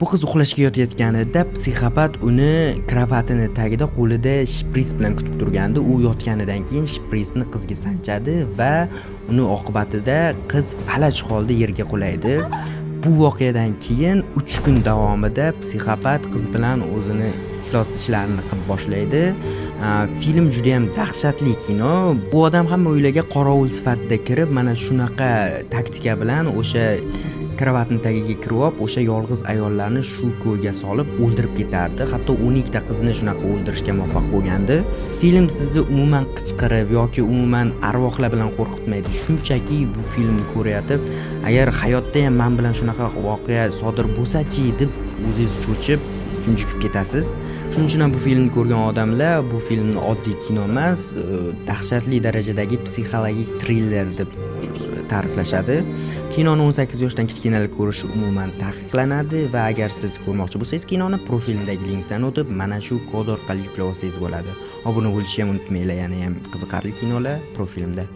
Bu qiz uxlashga yotayotganida psixopat uni kravatini tagida qo'lida shpris bilan kutib turgandi. U yotganidan keyin shprisni qizga sanchadi va uni oqibatida qiz falaj holda yerga qulaydi. Bu voqeadan keyin 3 kun davomida psixopat qiz bilan o'zini iflos ishlarini qilib boshlaydi. Film juda ham dahshatli kino. Bu odam hamma uylarga qorovul sifatida kirib, mana shunaqa taktika bilan o'sha kravatning tagiga kirib, o'sha yolg'iz ayollarni shu ko'yga solib o'ldirib ketardi. Hatto 12 ta qizni shunaqa o'ldirishga muvaffaq bo'lgandi. Film sizni umuman qichqirib yoki umuman arvohlar bilan qo'rqitmaydi. Shunchaki bu filmni ko'rayotib, agar hayotda ham men bilan shunaqa voqea sodir bo'lsa-chi deb o'zingiz cho'chib, junjikib ketasiz. Shuning uchun ham bu filmni ko'rgan odamlar bu filmni oddiy kino emas, dahshatli darajadagi psixologik triller deb ta'riflashadi. Kinoni 18 yoshdan kichkinalar ko'rishi umuman taqiqlanadi va agar siz ko'rmoqchi bo'lsangiz kinoni profilidagi linkdan o'tib mana shu kod orqali yuklab olsangiz bo'ladi. Obuna bo'lishni ham unutmanglar, yana ham qiziqarli kinolar profilimda.